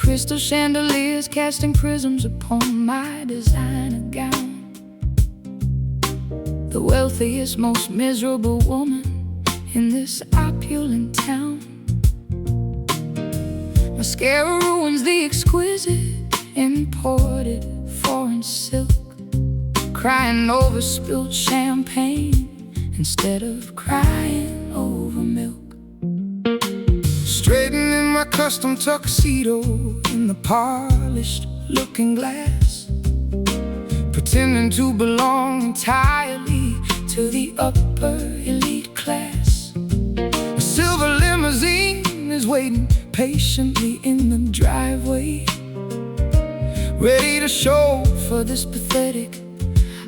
Crystal chandeliers casting prisms upon my designer gown. The wealthiest, most miserable woman in this opulent town. Mascara ruins the exquisite imported foreign silk, crying over spilled champagne instead of crying over milk. Straightening my custom tuxedo in the polished looking glass, pretending to belong entirely to the upper elite class. A silver limousine is waiting patiently in the driveway, ready to show for this pathetic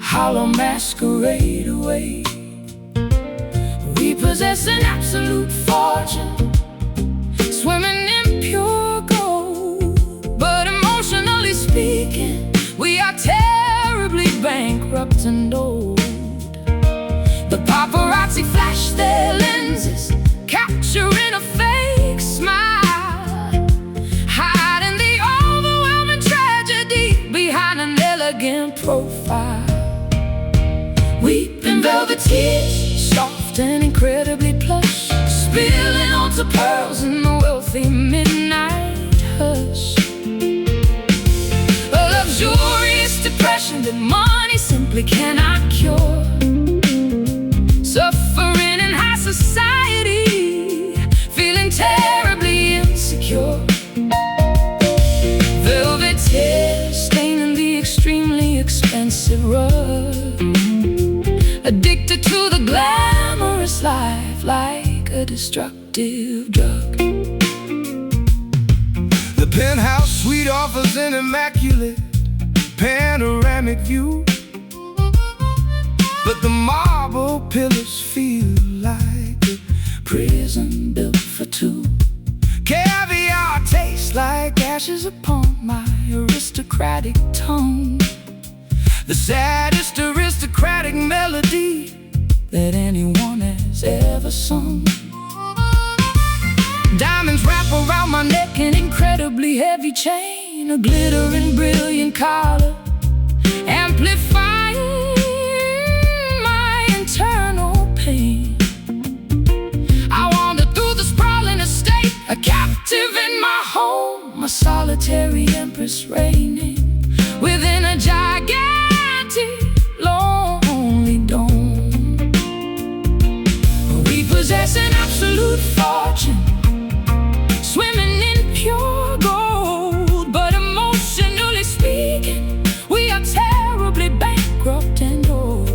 hollow masquerade away. We possess an absolute fortune, swimming in pure gold, but emotionally speaking, we are terribly bankrupt and old. The paparazzi flash their lenses, capturing a fake smile, hiding the overwhelming tragedy behind an elegant profile. Weeping velvet tears, soft and incredibly plush, spilling onto pearls in the wealthy midnight hush. A luxurious depression that money simply cannot cure, suffering in high society, feeling terribly insecure. Velvet tears staining the extremely expensive rug, addicted to the glamorous life like a destructive drug. The penthouse suite offers an immaculate panoramic view, but the marble pillars feel like a prison built for two. Caviar tastes like ashes upon my aristocratic tongue, the saddest aristocratic melody that anyone has ever sung. Diamonds wrap around my neck, an incredibly heavy chain, a glittering brilliant collar, amplifying my internal pain. I wander through the sprawling estate, a captive in my home, a solitary empress reigning within a gigantic lonely dome. We possess an absolute fortune, swimming in pure gold, but emotionally speaking, we are terribly bankrupt and old.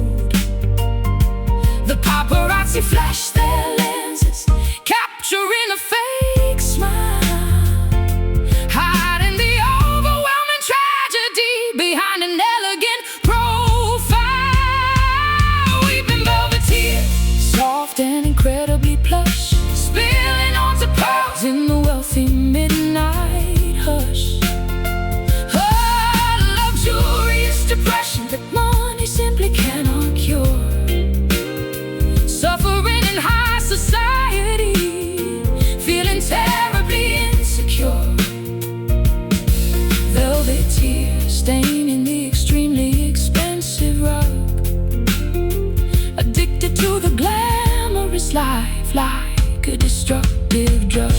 The paparazzi flash their lenses, capturing a fake smile, hiding the overwhelming tragedy behind an elegant profile. Weeping velvet tears, soft and incredibly plush, spilling onto pearls in the wealthy midnight hush. A luxurious depression that money simply cannot cure, suffering in high society, feeling terribly insecure. Velvet tears staining the extremely expensive rug, addicted to the glamorous life like a destructive drug.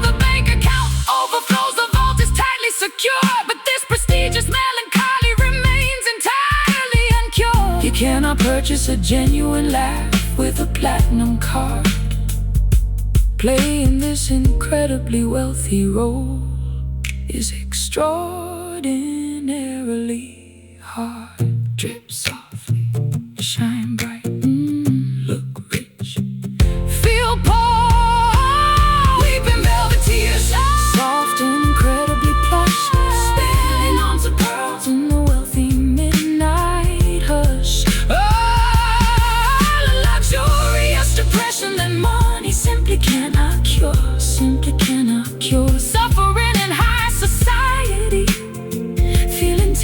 The bank account overflows, the vault is tightly secure, but this prestigious melancholy remains entirely uncured. You cannot purchase a genuine laugh with a platinum card. Playing this incredibly wealthy role is extraordinarily hard. Drip softly, shine bright, look rich, feel poor. Weeping velvet tears, soft and incredibly plush, spilling onto pearls in the wealthy midnight hush. Oh, luxurious depression that money simply cannot cure, simply cannot cure. Suffering in high society, feeling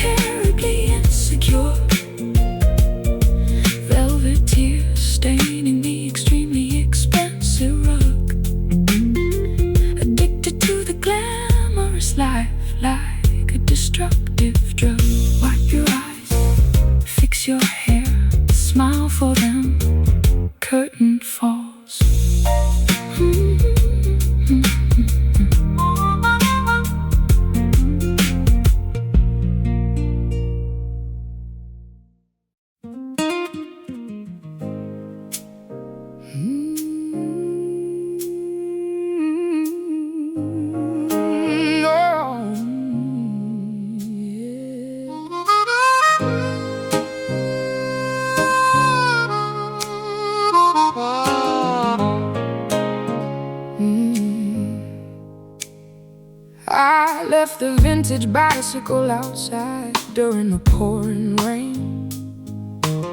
vintage bicycle outside during the pouring rain.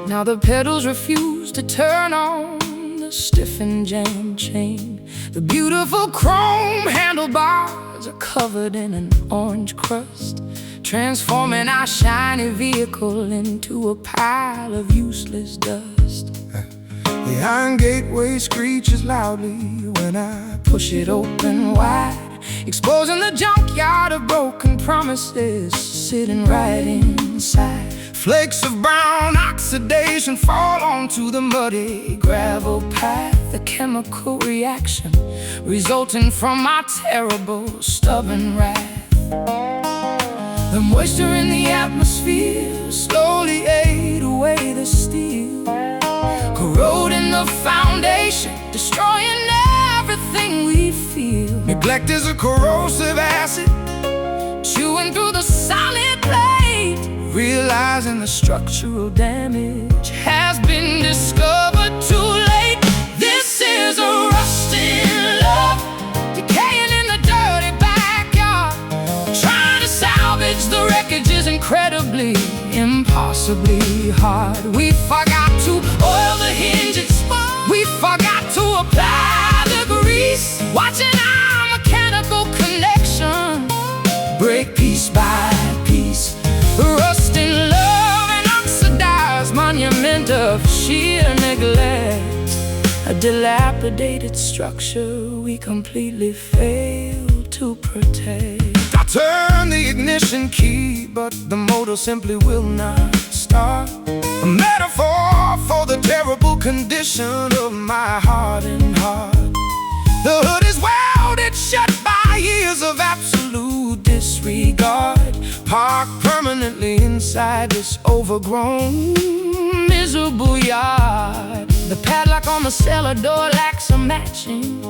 Now the pedals refuse to turn on the stiff and jammed chain. The beautiful chrome handlebars are covered in an orange crust, transforming our shiny vehicle into a pile of useless dust. The iron gateway screeches loudly when I push it open wide, exposing the junkyard of broken promises sitting right inside. Flakes of brown oxidation fall onto the muddy gravel path, a chemical reaction resulting from my terrible, stubborn wrath. The moisture in the atmosphere slowly ate away the steel, corroding the foundation, destroying everything we feel. Neglect is a corrosive acid, chewing through the solid plate. Realizing the structural damage has been discovered too late. This is a rusting love, decaying in the dirty backyard. Trying to salvage the wreckage is incredibly, impossibly hard. We forgot to oil the hinges, we forgot to apply the grease, watching our mechanical connection break piece by piece. Rusting love, an oxidized monument of sheer neglect, a dilapidated structure we completely fail to protect. I turn the ignition key, but the motor simply will not start. A metaphor for the terrible condition of my hardened heart. The hood is welded shut by years of absolute disregard, parked permanently inside this overgrown, miserable yard. The padlock on the cellar door lacks a matching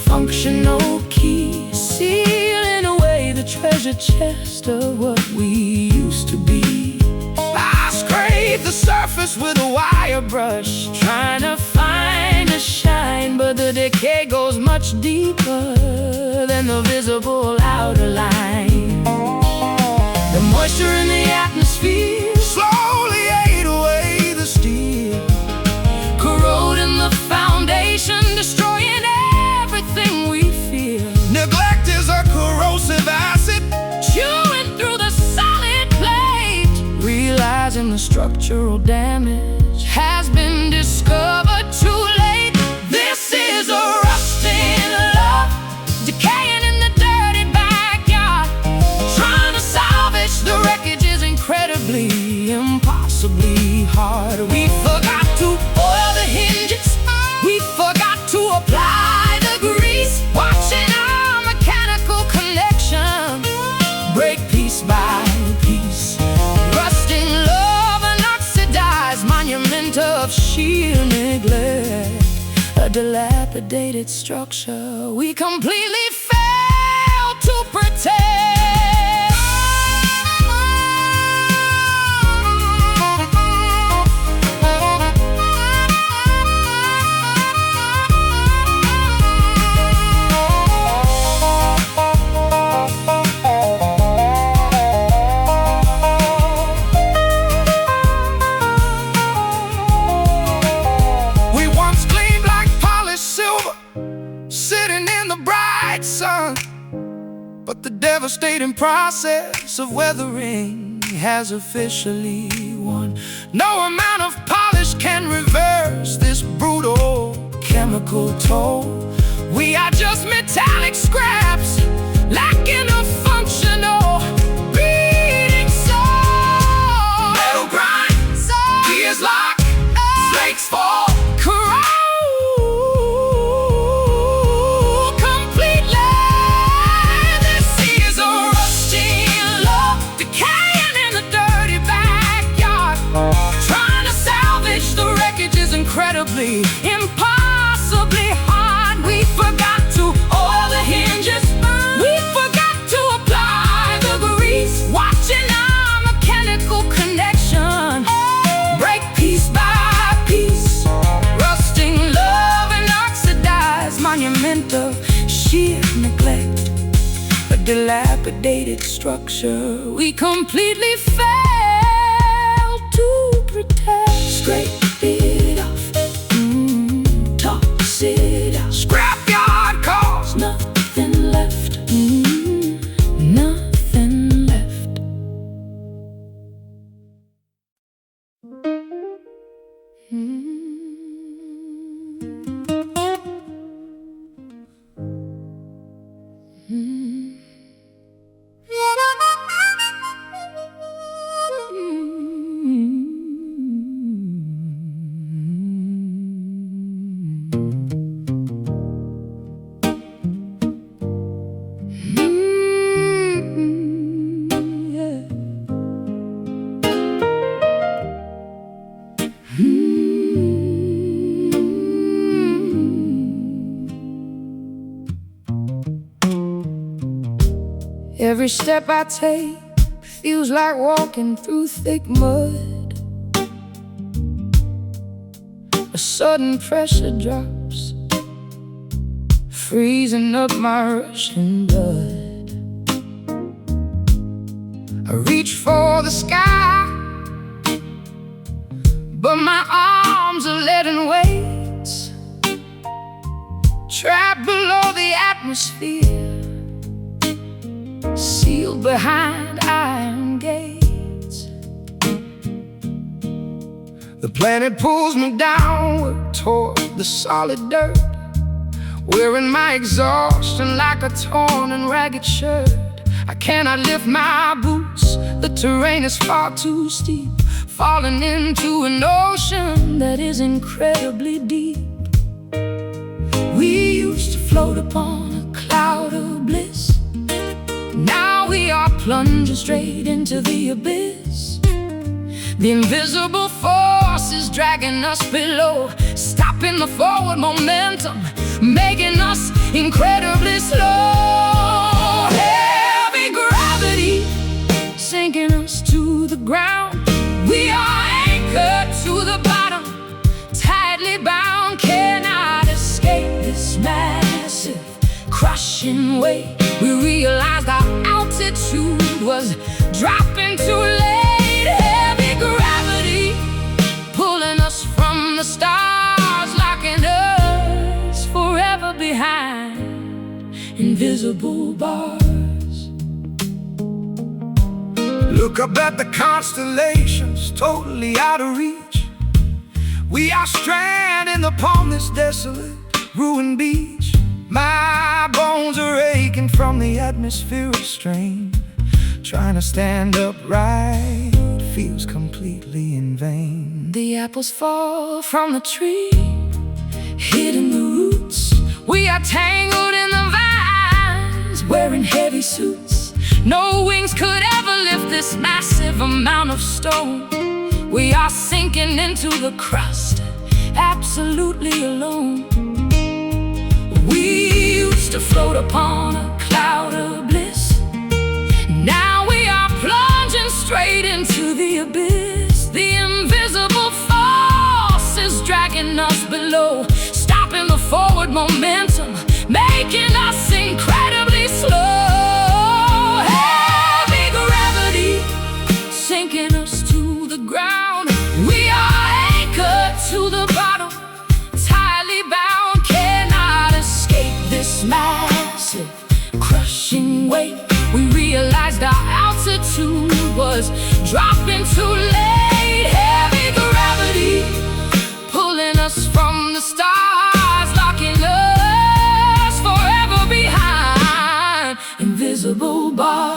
functional key, sealing away the treasure chest of what we used to be. I scrape the surface with a wire brush, trying to find a shine, but the decay goes much deeper than the visible outer line. The moisture in the atmosphere slowly ate away the steel, corroding the foundation, destroying everything we feel. Neglect is a corrosive acid, chewing through the solid plate. Realizing the structural damage has been discovered too late. This is a rusting love, decaying in the dirty backyard. Trying to salvage the wreckage is incredibly, impossibly hard. We forgot to oil the hinges, we forgot to apply the grease, watching our mechanical connection break piece by piece. Rusting love, an oxidized monument of sheer neglect, a dilapidated structure we completely fail to protect. But the devastating process of weathering has officially won. No amount of polish can reverse this brutal chemical toll. We are just metallic scraps, lacking a functional beating soul. Metal grinds, gears lock, flakes fall, incredibly, impossibly hard. We forgot to oil the hinges, we forgot to apply the grease, watching our mechanical connection break piece by piece. Rusting love, an oxidized monument of sheer neglect, a dilapidated basic structure we completely failed to protect. Scrape it off, toss it out. Scrapyard calls, nothing left, nothing left. Every step I take feels like walking through thick mud. A sudden pressure drops, freezing up my rushing blood. I reach for the sky, but my arms are leaden weights, trapped below the atmosphere, sealed behind iron gates. The planet pulls me downward toward the solid dirt, wearing my exhaustion like a torn and ragged shirt. I cannot lift my boots, the terrain is far too steep, falling into an ocean that is incredibly deep. We used to float upon a cloud of bliss, now we are plunging straight into the abyss. The invisible force is dragging us below, stopping the forward momentum, making us incredibly slow. Heavy gravity sinking us to the ground. We are anchored to the bottom, tightly bound, cannot escape this massive crushing weight. We realized our altitude was dropping too late. Heavy gravity pulling us from the stars, locking us forever behind invisible bars. Look up at the constellations, totally out of reach. We are stranded upon this desolate, ruined beach. My bones are aching from the atmospheric strain. Trying to stand upright feels completely in vain. The apples fall from the tree, hitting the roots. We are tangled in the vines, wearing heavy suits. No wings could ever lift this massive amount of stone. We are sinking into the crust, absolutely alone. We used to float upon a cloud of bliss, now we are plunging straight into the abyss. The invisible force is dragging us below, stopping the forward momentum, making us incredibly slow. Heavy gravity sinking us to the ground. We are anchored to the bottom, tightly bound, cannot escape this massive crushing weight. We realized our altitude was dropping too late. Heavy gravity pulling us from the stars, locking us forever behind invisible bars.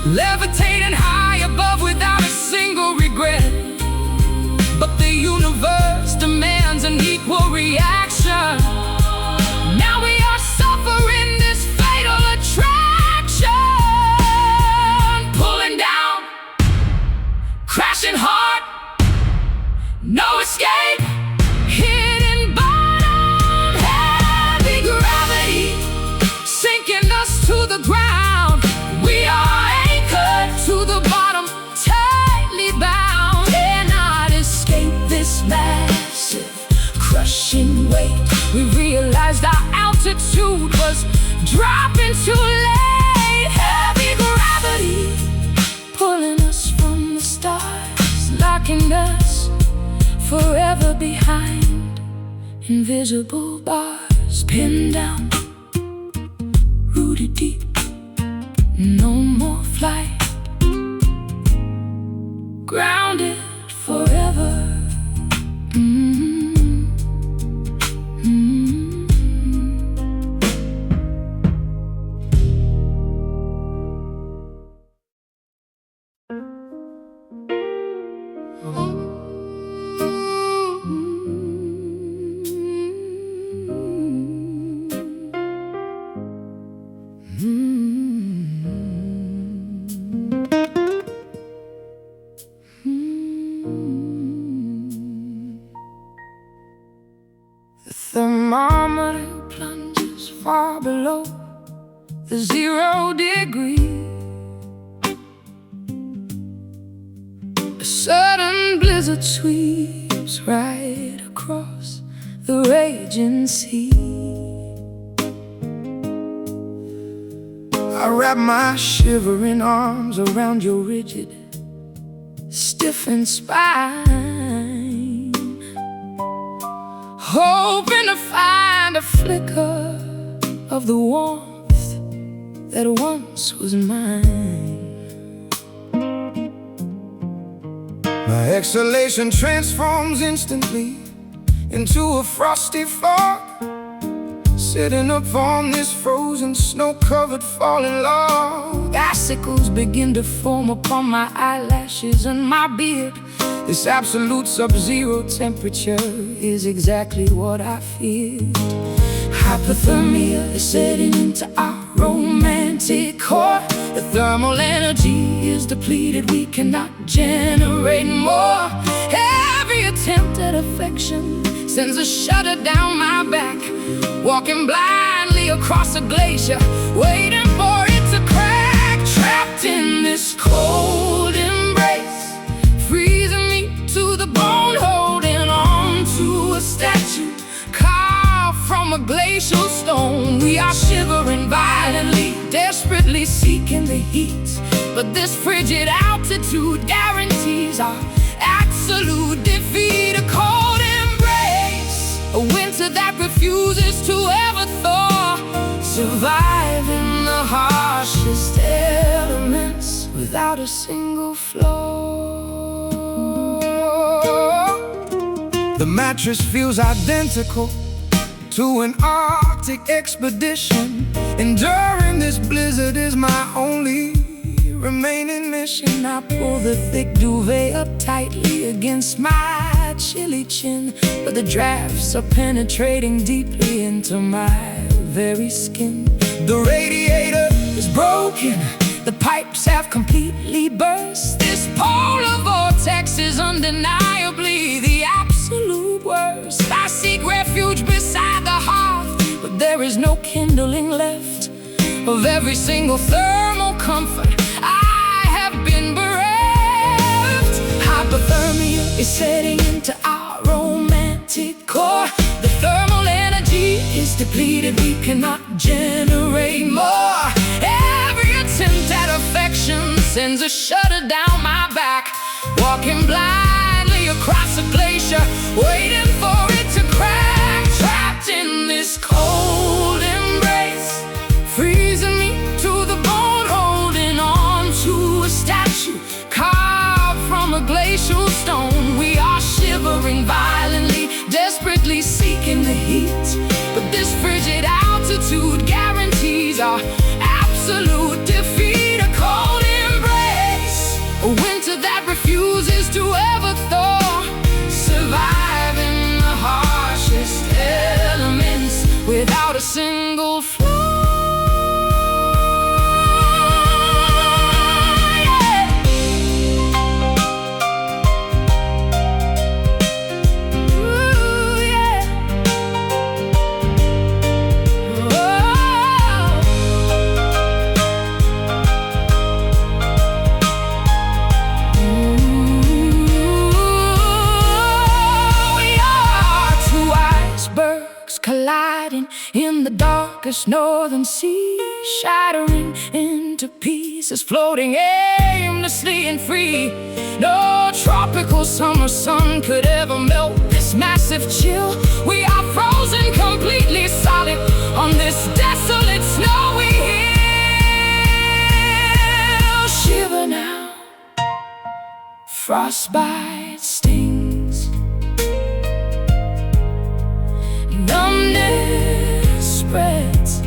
Levitating high above without a single regret. But the universe demands an equal reaction. Now we are suffering this fatal attraction, pulling down, crashing hard, no escape, hidden We realized our altitude was dropping too late. Heavy gravity pulling us from the stars, locking us forever behind invisible bars. Pinned down, rooted deep, no more flight, grounded forever. The thermometer plunges far below the 0 degree. A sudden blizzard sweeps right across the raging sea. I wrap my shivering arms around your rigid, stiffened spine, hoping to find a flicker of the warmth that once was mine. My exhalation transforms instantly into a frosty fog, sitting upon this frozen, snow-covered falling log. Icicles begin to form upon my eyelashes and my beard. This absolute sub-zero temperature is exactly what I feared. Hypothermia is setting into our romantic core. The thermal energy is depleted, we cannot generate more. Every attempt at affection sends a shudder down my back, walking blindly across a glacier, waiting for it to crack. Trapped in this cold embrace, freezing me to the bone, holding on to a statue carved from a glacial stone. We are shivering violently, desperately seeking the heat, but this frigid altitude guarantees our absolute defeat. A cold embrace, a winter that refuses to ever thaw, surviving the harshest elements without a single flaw. The mattress feels identical to an Arctic expedition. Enduring this blizzard is my only remaining mission. I pull the thick duvet up tightly against my chilly chin, but the drafts are penetrating deeply into my very skin. The radiator is broken, the pipes have completely burst. This polar vortex is undeniably the absolute worst. I seek refuge beside the hearth, but there is no kindling left of every single thermal comfort I have been bereft. Hypothermia is setting into our romantic core. The thermal energy is depleted, we cannot generate more. Every attempt at affection sends a shudder down my back, walking blindly across a glacier, waiting for it to crack. Trapped in this cold embrace, freezing me to the bone, holding on to a statue carved from a glacial stone. We are shivering violently, desperately seeking the heat, but this frigid altitude guarantees our absolute defeat. A cold embrace, a winter that refuses to ever thaw, surviving the harshest elements without a single flaw. darkest northern sea, shattering into pieces, floating aimlessly and free. No tropical summer sun could ever melt this massive chill. We are frozen completely solid on this desolate snowy hill. Shiver now, frostbite stings, numbness spreads,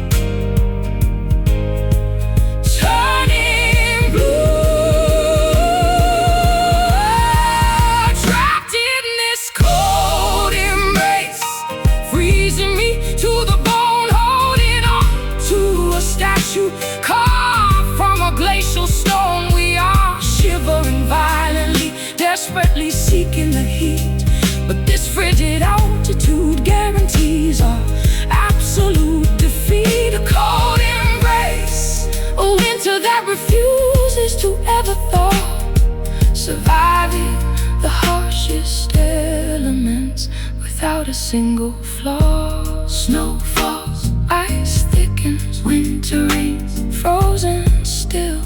turning blue. Trapped in this cold embrace, freezing me to the bone, holding on to a statue carved from a glacial stone. We are shivering violently, desperately seeking the heat, but this frigid altitude guarantees our absolute defeat. A cold embrace, a winter that refuses to ever thaw, surviving the harshest elements without a single flaw. Snow falls, ice thickens, winter rains, frozen still.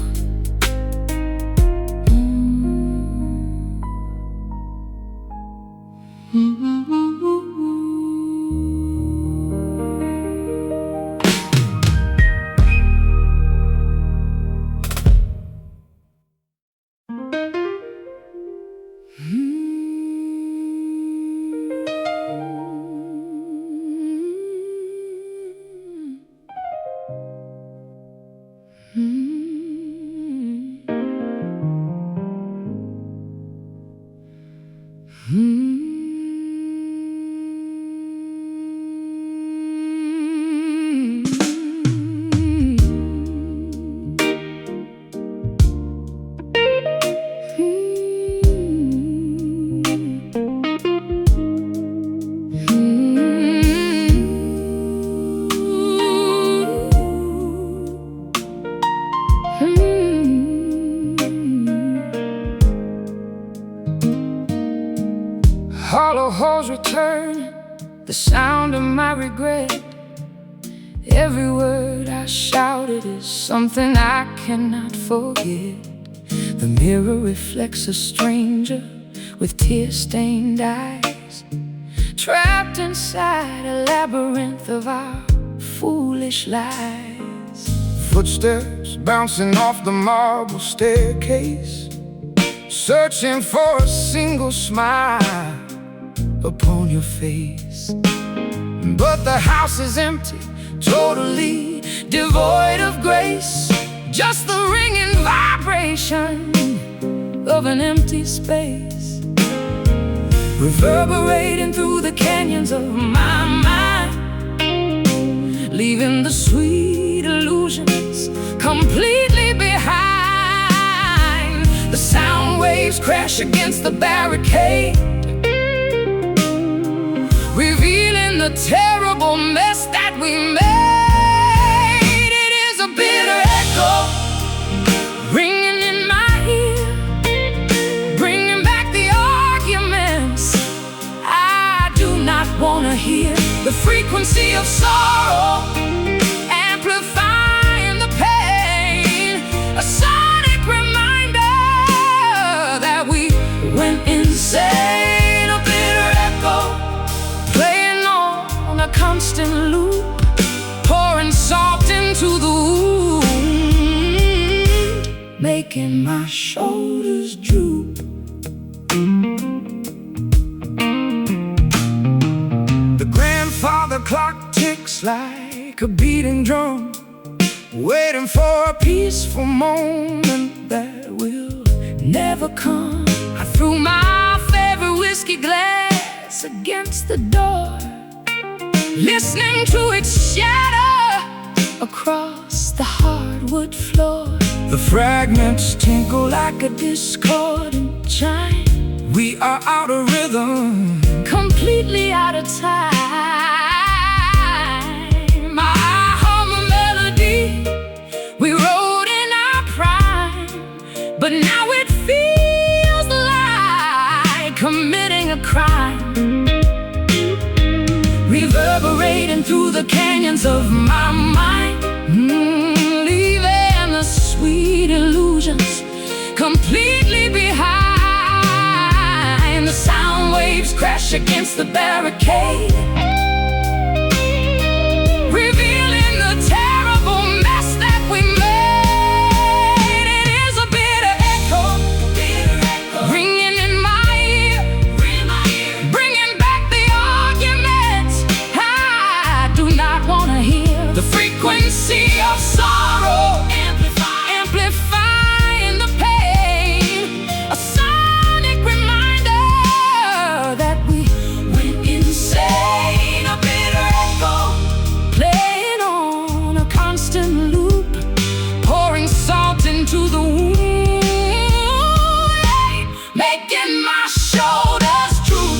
Hollow holes return, the sound of my regret. Every word I shouted is something I cannot forget. The mirror reflects a stranger with tear-stained eyes, trapped inside a labyrinth of our foolish lies. Footsteps bouncing off the marble staircase, searching for a single smile upon your face. But the house is empty, totally devoid of grace, just the ringing vibration of an empty space, reverberating through the canyons of my mind, leaving the sweet illusions completely behind. The sound waves crash against the barricade, revealing the terrible mess that we made. It is a bitter echo ringing in my ear, bringing back the arguments I do not want to hear. The frequency of sorrow amplifying the pain, a sonic reminder that we went insane. A bitter echo playing on a constant loop, pouring salt into the wound, making my shoulders droop. The grandfather clock ticks like a beating drum, waiting for a peaceful moment that will never come. I threw my favorite whiskey glass against the door, listening to its shatter across the hardwood floor. The fragments tinkle like a discordant chime. We are out of rhythm, completely out of time. I hum a melody we wrote in our prime, but now it feels like committing a crime, reverberating through the canyons of crash against the barricade, revealing the terrible mess that we made. It is a bitter echo, ringing in my ear, bringing back the arguments I do not want to hear. The frequency of sorrow, amplifying the pain, a sonic reminder that we went insane. A bitter echo, playing on a constant loop, pouring salt into the wound, making my shoulders droop.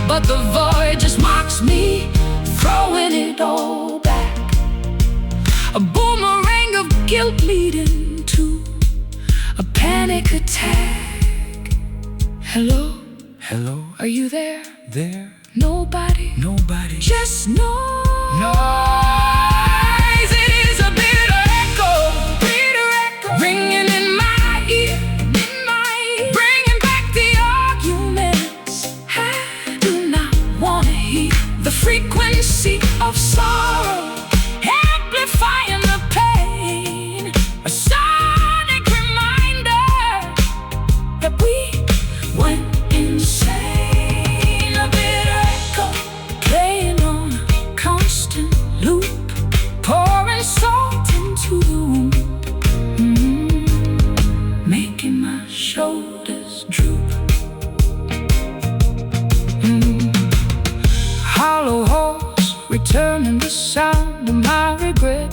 But the void just mocks me, throwing it all back. A boomerang of guilt leading to a panic attack. Hello? Hello? Are you there? There? Nobody? Nobody? Just noise. Noise. It is a bitter echo, ringing in my ear, bringing back the arguments I do not want to hear. The frequency of sorrow, amplifying the pain, a sonic reminder that we went insane. A bitter echo, playing on a constant loop, pouring salt into the wound, making my shoulders droop. Hollow halls, returning the sound of my regret.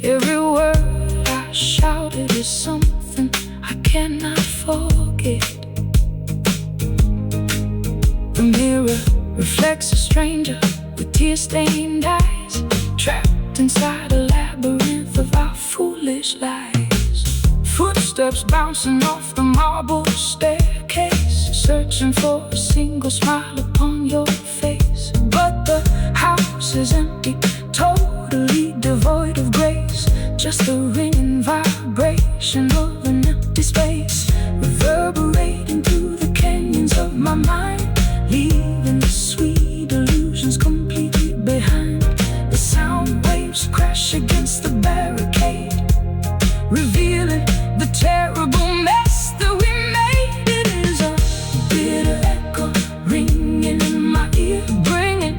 Every word I shouted is something I cannot forget. The mirror reflects a stranger with tear-stained eyes, trapped inside a labyrinth of our foolish lies. Footsteps bouncing off the marble staircase, searching for a single smile upon your face. But the house is empty, totally devoid of grace, just the ringing vibration of an empty space, reverberating through the canyons of my mind, leaving the sweet illusions completely behind. The sound waves crash against the barricade, revealing the terrible mess that we made. It is a bitter echo, ringing in my ear, bringing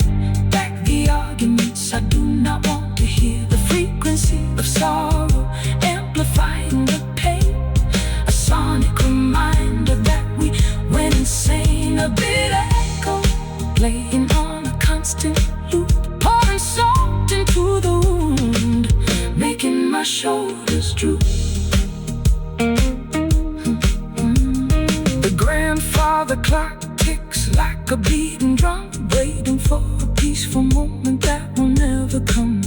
back the arguments I do not want to hear. The frequency of sorrow, amplifying the pain, a sonic reminder that we went insane. A bitter echo, playing on a constant loop, pouring salt into the wound, making my shoulders droop. The grandfather clock ticks like a beating drum, waiting for a peaceful moment that will never come.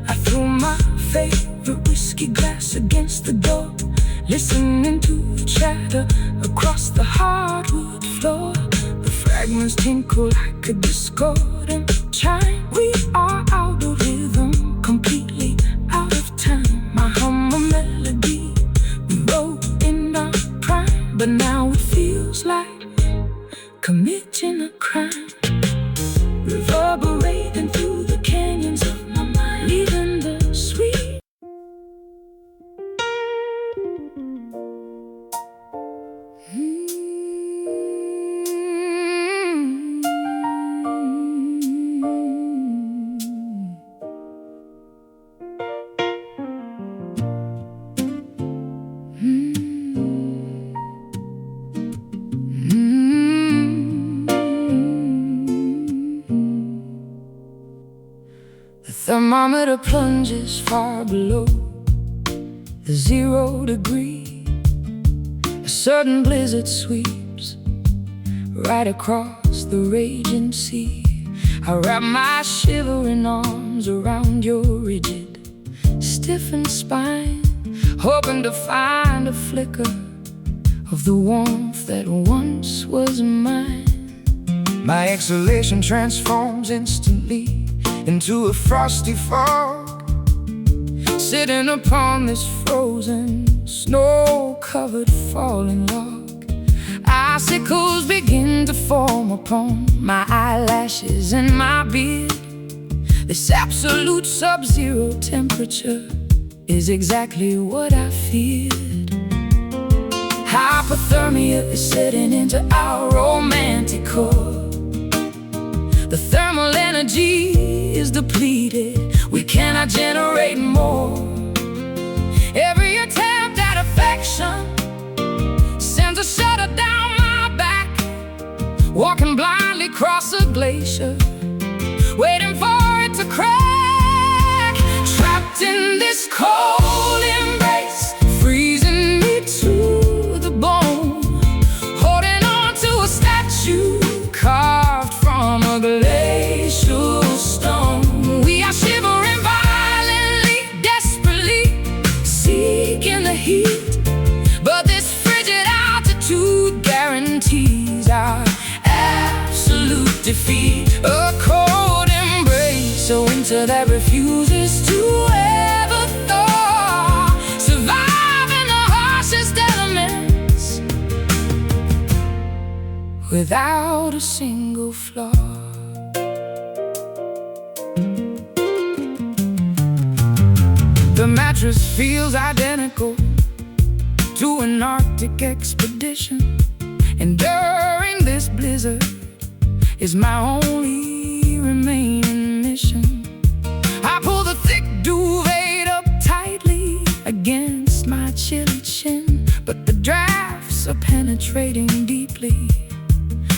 I threw my favorite whiskey glass against the door, listening to the chatter across the hardwood floor. The fragments tinkle like a discordant chime. We are out of rhythm, completely out of time. I hum a melody we wrote in our prime, but now it feels like committing a crime, reverberating through the canyons of my mind, leaving the sweet. Thermometer plunges far below the 0 degree, A certain blizzard sweeps right across the raging sea. I wrap my shivering arms around your rigid, stiffened spine, hoping to find a flicker of the warmth that once was mine. My exhalation transforms instantly into a frosty fog, sitting upon this frozen, snow-covered falling log. Icicles begin to form upon my eyelashes and my beard. This absolute sub-zero temperature is exactly what I feared. Hypothermia is setting into our romantic core. The thermal energy is depleted, we cannot generate more. Every attempt at affection sends a shudder down my back, walking blindly across a glacier, waiting for it to crack. Trapped in this cold embrace, freezing me to the bone, holding on to a statue carved from a glacial stone. We are shivering violently, desperately seeking the heat, but this frigid altitude guarantees our absolute defeat. A cold embrace, a winter that refuses to ever thaw, surviving the harshest elements without a single flaw. The mattress feels identical to an Arctic expedition, and during this blizzard is my only remaining mission. I pull the thick duvet up tightly against my chilly chin, but the drafts are penetrating deeply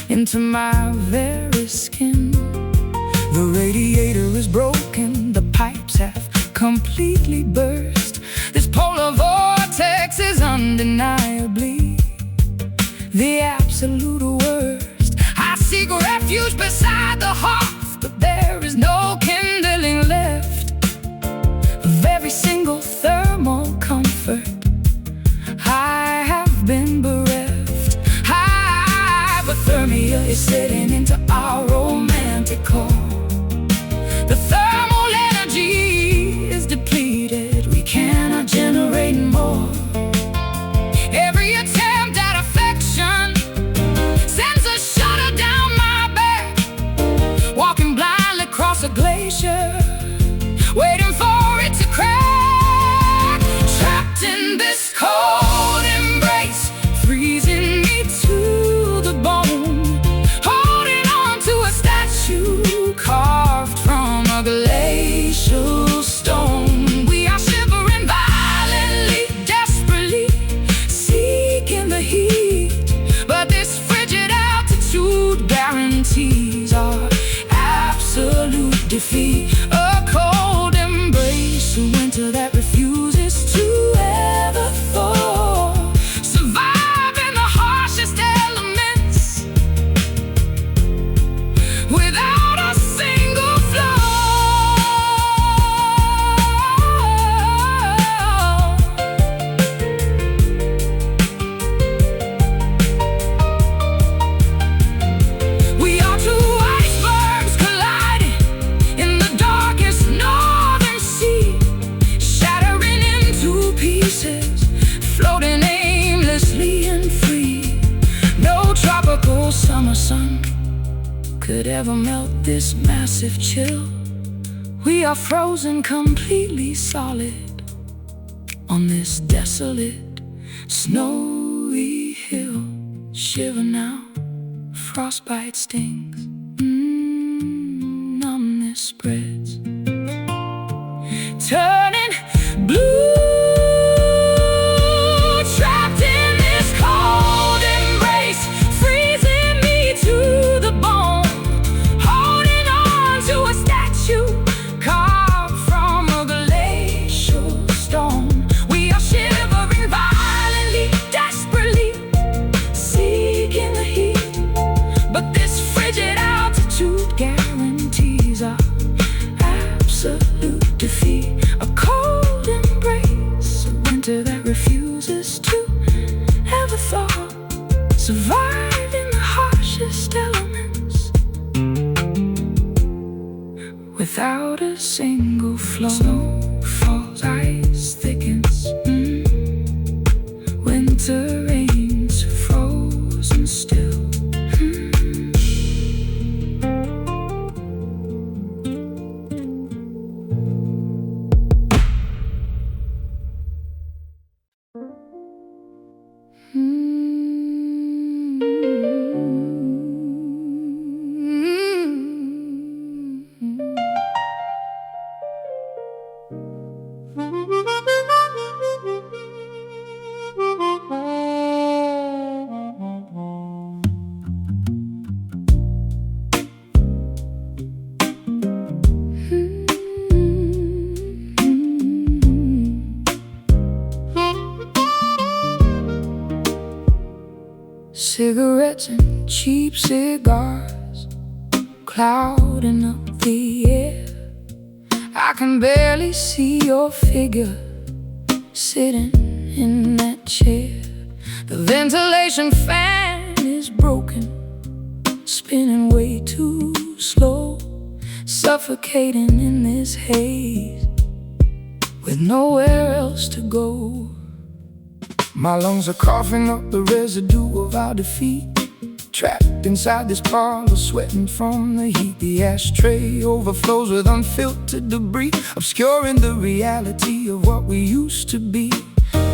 into my very skin. The radiator is broken, the pipes have completely burst. This polar vortex is undeniably the absolute worst. I seek refuge beside the hearth, but there is no kindling left of every single thermal comfort I have been bereft. Hypothermia is setting into our romantic core. The thermal energy is depleted, we cannot generate more. Every attempt at affection sends a shudder down my back, walking blindly across a glacier, waiting for it to crack. Trapped in this cold embrace, freezing me to the bone, holding on to a statue carved from a glacial stone. We are shivering violently, desperately seeking the heat, but this frigid altitude guarantees our absolute defeat. A cold embrace, a winter that refuses to ever thaw, surviving the harshest elements without a single flaw. We are two icebergs colliding in the darkest northern sea, shattering into pieces, floating aimlessly and free. No tropical summer sun could ever melt this massive chill. We are frozen completely solid on this desolate, snowy hill. Shiver now, frostbite stings, numbness spreads, turning blue. Trapped in this cold embrace, freezing me to the bone, holding on to a statue carved from a glacial stone. We are shivering violently, desperately without a single flaw. Snow falls, ice thickens, winter rains, frozen still. Cigarettes and cheap cigars clouding up the air. I can barely see your figure sitting in that chair. The ventilation fan is broken, spinning way too slow, suffocating in this haze with nowhere else to go. My lungs are coughing up the residue of our defeat, trapped inside this parlor, sweating from the heat. The ashtray overflows with unfiltered debris, obscuring the reality of what we used to be.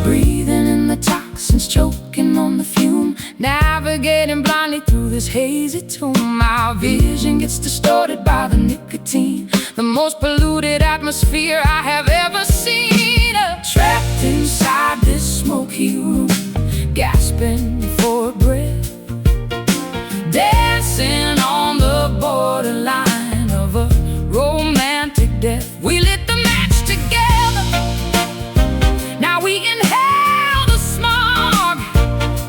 Breathing in the toxins, choking on the fume, navigating blindly through this hazy tomb. Our vision gets distorted by the nicotine, the most polluted atmosphere I have ever seen. Trapped inside this smoky room, gasping for breath, dancing on the borderline of a romantic death. We lit the match together, now we inhale the smog,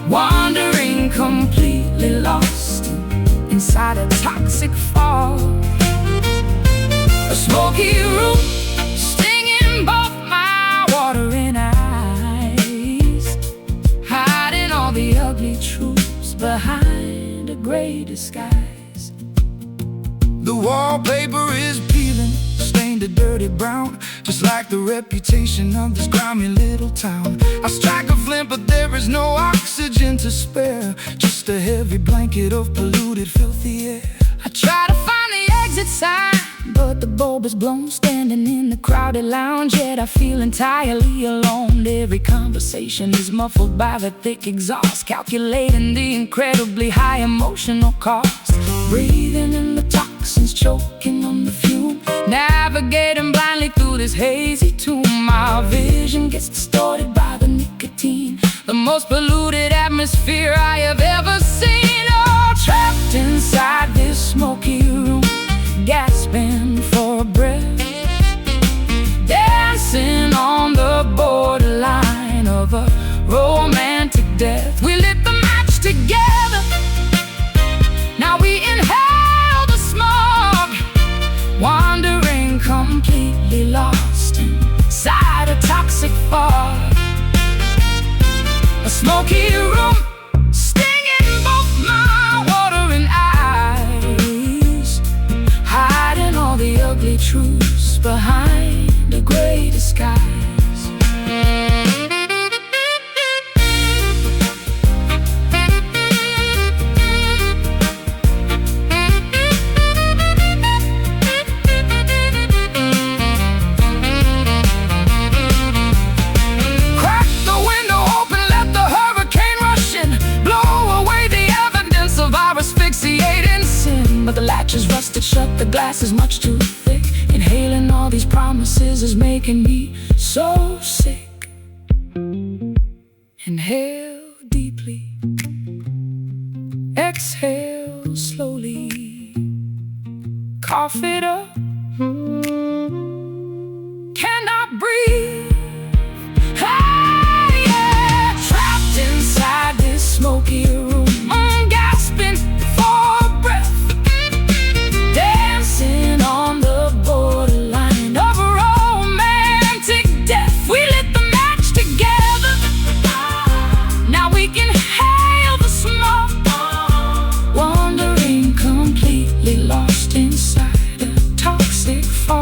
wandering completely lost inside a toxic fog. A smoky room, stinging both my watering eyes, hiding all the ugly truths behind a gray disguise. The wallpaper is peeling, stained a dirty brown, just like the reputation of this grimy little town. I strike a flint, but there is no oxygen to spare, just a heavy blanket of polluted, filthy air. I try to find the exit sign, but the bulb is blown, standing in the crowded lounge. Yet I feel entirely alone. Every conversation is muffled by the thick exhaust, calculating the incredibly high emotional cost. Breathing in the toxins, choking on the fume, navigating blindly through this hazy tomb. Our vision gets distorted by the nicotine, the most polluted atmosphere I have ever seen. Oh, trapped inside this smoky room, gasping for breath, dancing on the borderline of a romantic death. We lit the match together, now we inhale the smog, wandering completely lost inside a toxic fog. A smoky room, stinging both my watering eyes, hiding all the ugly truths behind a gray disguise. Crack the window open, let the hurricane rush in, blow away the evidence of our asphyxiating sin. But the latch is rusted shut, the glass is much too thick. Inhaling all these promises is making me so sick. Inhale deeply, exhale slowly, cough it up, cannot breathe. Ah, yeah. Trapped inside this smoky room, gasping for breath, dancing on the borderline of a romantic death. We lit the match together, now we can hail the smoke, wandering completely lost inside a toxic fog.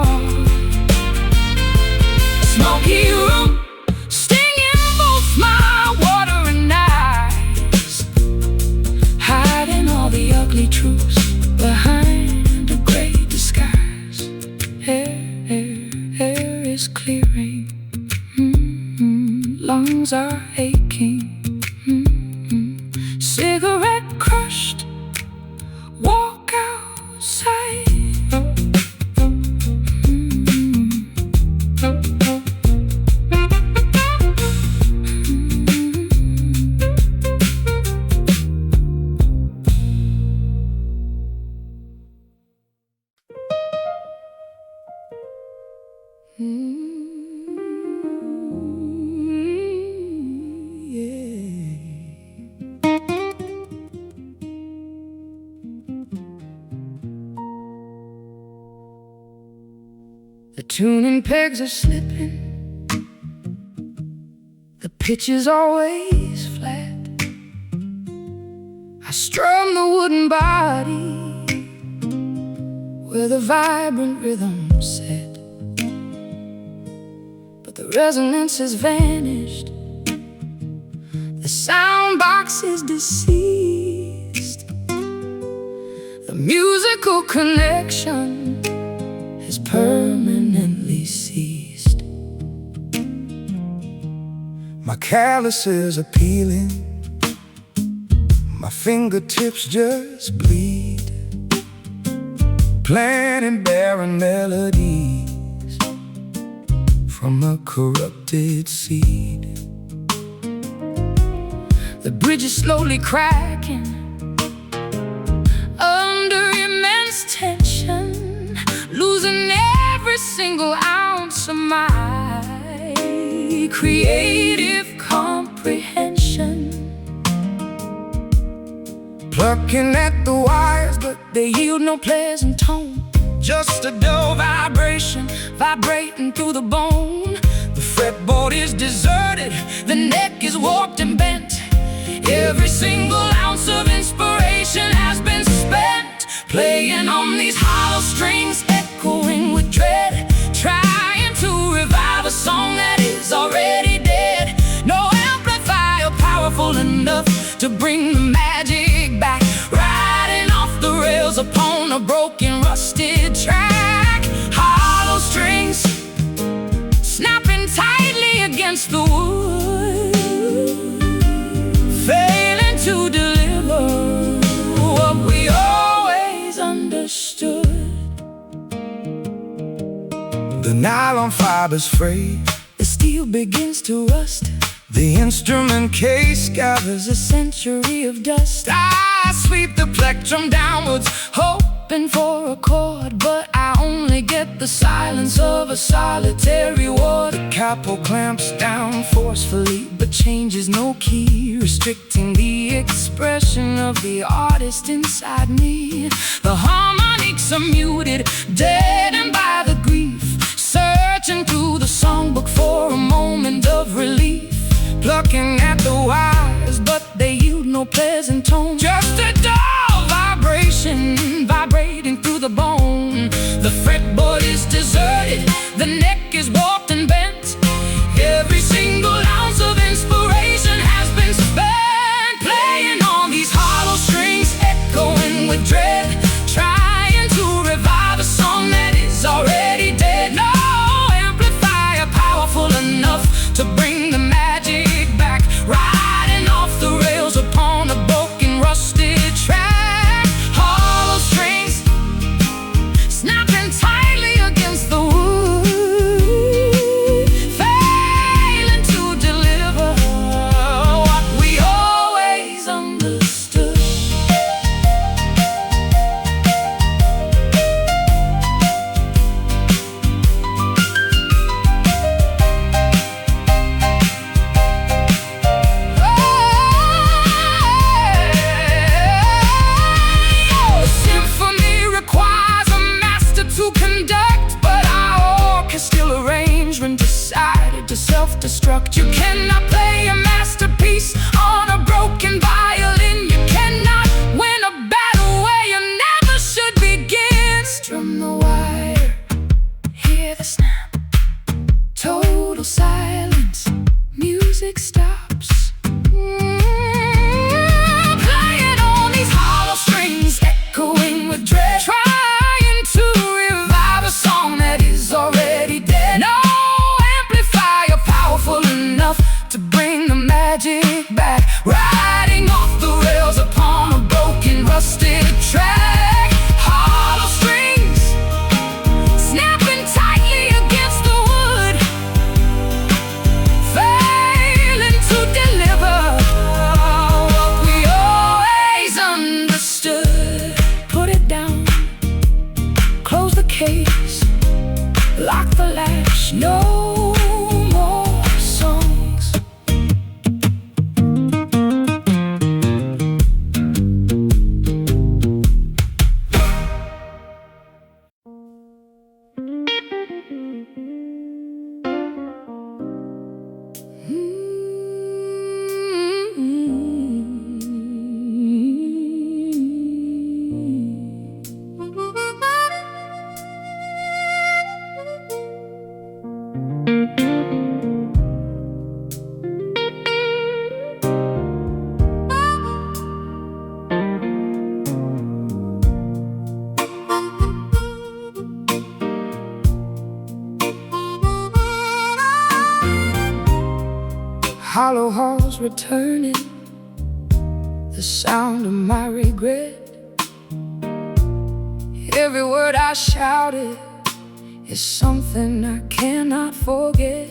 The tuning pegs are slipping, the pitch is always flat. I strum the wooden body where the vibrant rhythm set, but the resonance has vanished. The sound box is deceased. The musical connection has permanently ceased. My calluses are peeling, my fingertips just bleed, planting barren melodies from a corrupted seed. The bridge is slowly cracking under immense tension, losing every single ounce of my creative comprehension. Plucking at the wires, but They yield no pleasant tone, just a dull vibration vibrating through the bone. The fretboard is deserted, The neck is warped and bent. Every single ounce of inspiration has been spent, playing on these hollow strings, echoing with dread, trying to revive a song that is already dead. No amplifier powerful enough to bring the magic back, riding off the rails upon a broken, rusted track. Hollow strings snapping tightly against the wood, failing to deliver what we always understood. the nylon fibers fray, The steel begins to rust, the instrument case gathers a century of dust. I sweep the Plectrum downwards, hoping for a chord, but I only get the silence of a solitary ward. The capo clamps down Forcefully, but changes no key, restricting the expression of the artist inside me. The harmonics are muted, deadened by the grief, searching through the songbook for a moment of relief. plucking at the wires, But they yield no pleasant tone, just a dull vibration vibrating through the bone. The fretboard is deserted, the neck is warped and bent. Every single ounce of inspiration has been spent, playing on these hollow strings, echoing with dread, trying to revive a song that is already dead. No amplifier powerful enough to bring the magic back, riding off the rails upon a broken, rusted track. Hollow strings snapping tightly against the wood, failing to deliver what we always understood. Symphony requires a master to conduct, but our orchestral arrangement decided to self-destruct. You cannot play a masterpiece on a broken violin. You cannot win a battle where you never should begin. Strum the wire, hear the snap, total silence, music stops. Playing on these hollow strings, echoing with dread, trying to revive a song that is already dead. No amplifier powerful enough to bring the magic back, riding off the rails upon a broken, rusted track. Hollow strings snapping tightly against the wood, failing to deliver what we always understood. Put it down, close the case, lock the latch, no more songs. Hollow halls returning, the sound of my regret. Every word I shouted is something I cannot forget.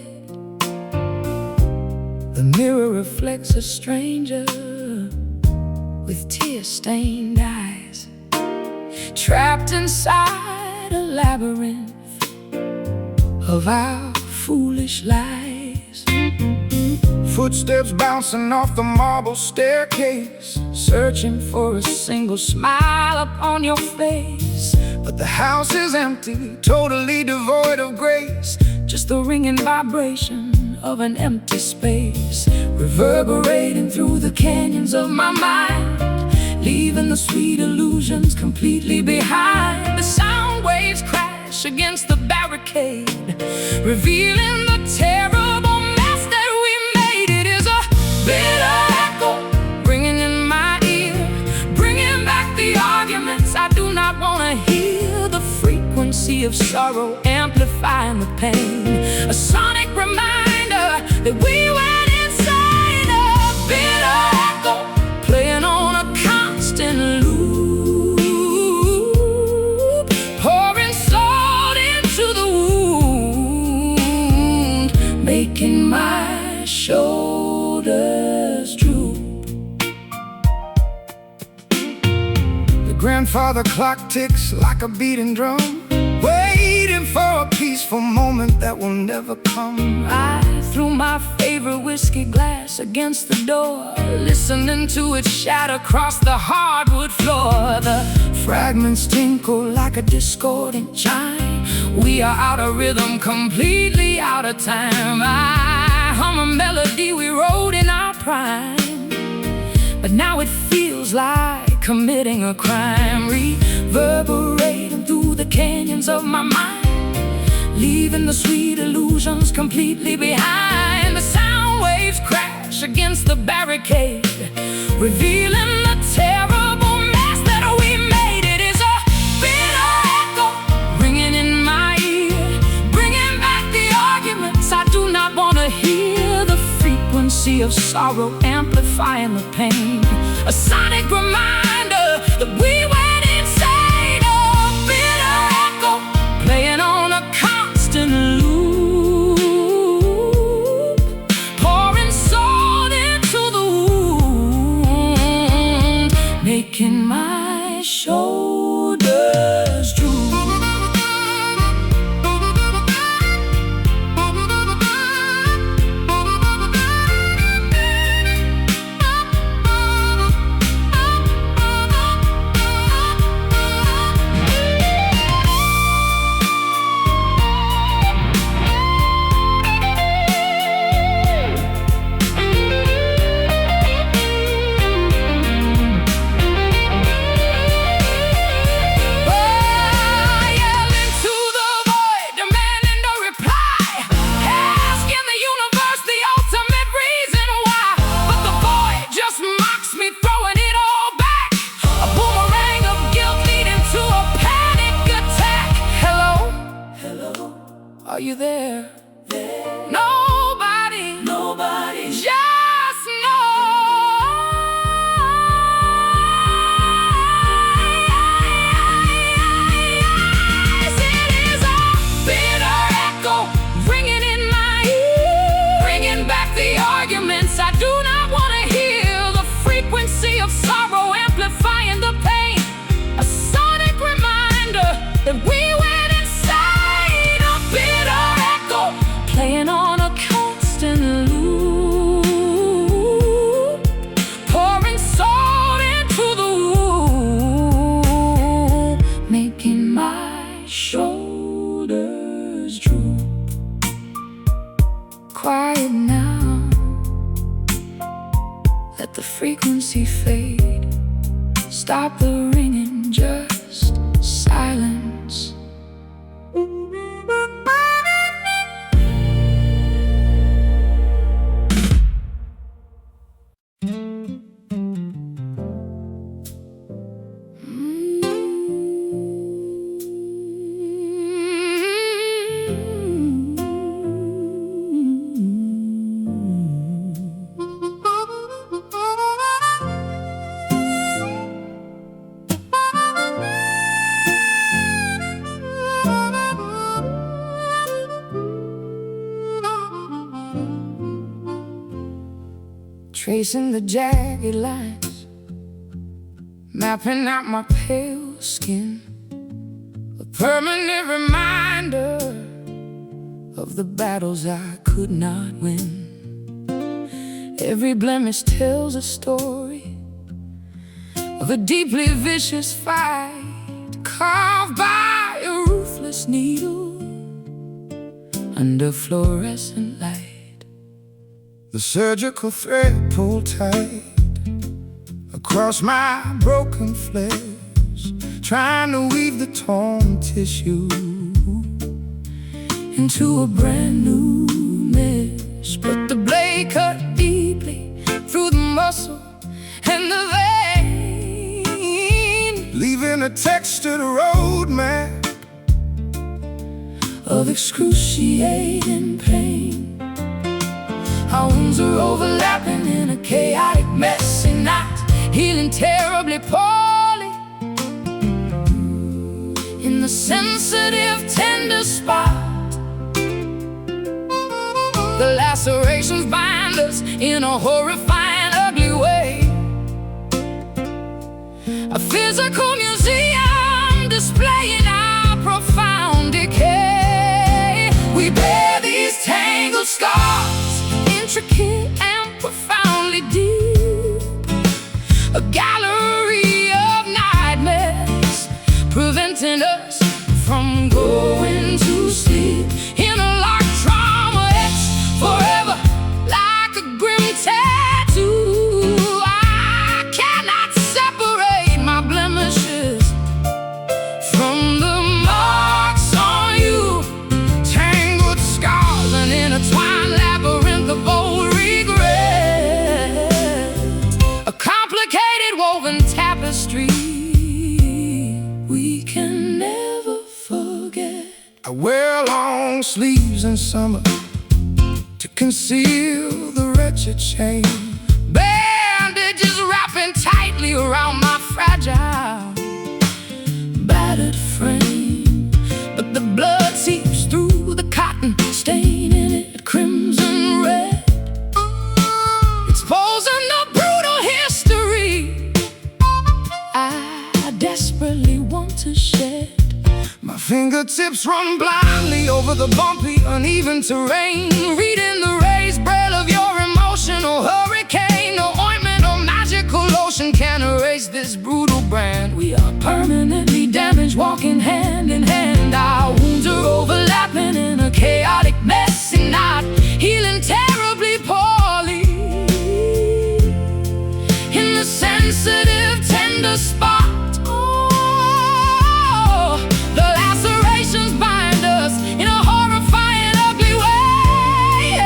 The mirror reflects a stranger with tear-stained eyes, trapped inside a labyrinth of our foolish lies. Footsteps bouncing off the marble staircase, Searching for a single smile upon your face. but the house is empty, totally devoid of grace. Just the ringing vibration of an empty space, reverberating through the canyons of my mind, leaving the sweet illusions completely behind. The sound waves crash against the barricade, revealing the terrible mess that we made. It is a bitter echo ringing in my ear, bringing back the arguments I do not want to hear. The frequency of sorrow amplifying the pain, a sonic reminder that we went insane. A bitter echo playing on a constant loop, pouring salt into the wound, making my shoulders droop. The grandfather clock ticks like a beating drum, waiting for a peaceful moment that will never come. I threw my favorite whiskey glass against the door, listening to it shatter across the hardwood floor. The fragments tinkle like a discordant chime. We are out of rhythm, completely out of time. I hum a melody we wrote in our prime, but now it feels like committing a crime, reverberating through the canyons of my mind, leaving the sweet illusions completely behind. The sound waves crash against the barricade, revealing the terrible mess that we made. It is a bitter echo ringing in my ear, bringing back the arguments I do not want to hear. The frequency of sorrow amplifying the pain, a sonic reminder that we went insane. A bitter echo playing on a constant loop, pouring salt into the wound, making my shoulders droop. Are you there? Nobody, just noise. It is a bitter echo ringing in my ear, bringing back the arguments I do not want to hear. The frequency of sorrow amplifying the pain, a sonic reminder that we went insane. A bitter shoulders droop. Quiet now, let the frequency fade. Stop the ringing, just silence. Tracing the jagged lines, mapping out my pale skin, a permanent reminder of the battles I could not win. Every blemish tells a story of a deeply vicious fight, carved by a ruthless needle under fluorescent light. The surgical thread pulled tight across my broken flesh, trying to weave the torn tissue into a brand new mesh. But the blade cut deeply through the muscle and the vein, leaving a textured roadmap of excruciating pain. Our wounds are overlapping in a chaotic, messy knot, healing terribly poorly in the sensitive, tender spot. The lacerations bind us in a horrifying, ugly way. A physical museum displaying our profound decay. We bear these tangled scars, intricate and profoundly deep, a gallery of nightmares, preventing us from going to sleep. In a locked trauma, it's forever like a grim tattoo. I cannot separate my blemishes from the marks on you. Tangled scars, an intertwined labyrinth of old regret, a complicated woven tapestry we can never forget. I wear long sleeves in summer to conceal the wretched shame, Bandages wrapping tightly around my fragile, battered frame. But the blood seeps through the cotton, staining it crimson red, exposing the brutal history I desperately want to shed. my fingertips run blindly over the bumpy, uneven terrain, Reading the raised braille of your emotional hurricane. No ointment or magical lotion can erase this brutal brand. We are permanently damaged, walking hand in hand. Our wounds are overlapping in a chaotic, messy knot, healing terribly poorly in the sensitive, tender spot. Oh, the lacerations bind us in a horrifying, ugly way.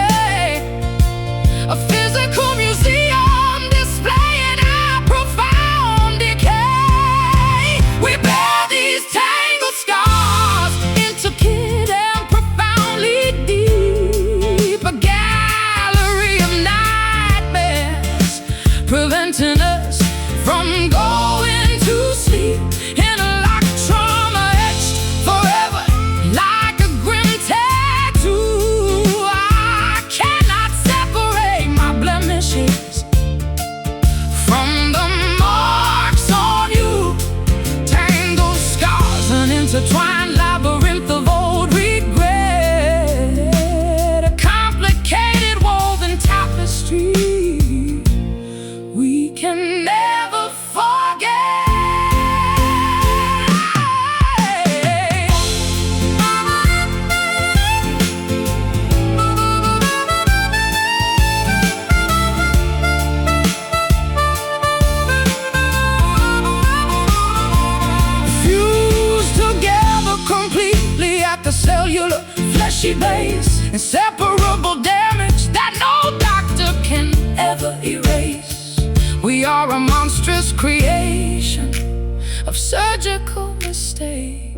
A physical museum displaying our profound decay. We bear these tangled scars, cellular, fleshy base, inseparable damage that no doctor can ever erase. We are a monstrous creation of surgical mistake,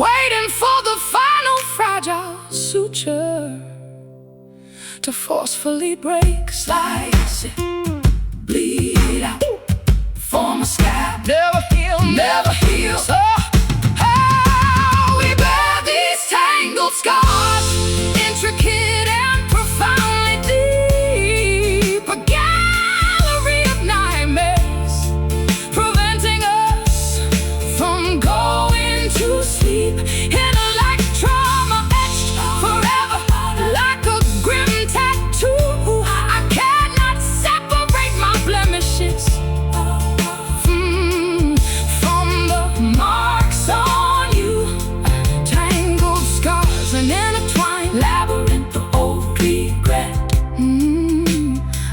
waiting for the final fragile suture to forcefully break. Slice it, bleed out, form a scab, never heal. So how we bear these tangled scars, intricate and profoundly deep, a gallery of nightmares, preventing us from going to sleep. Intellect trauma etched forever like a grim tattoo. I cannot separate my blemishes from the marks on you. Tangled scars, an intertwined labyrinth of old regret,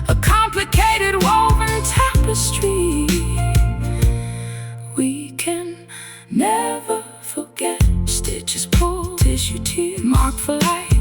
a complicated woven tapestry we can never forget. Stitches pulled, tissue tear, marked for life.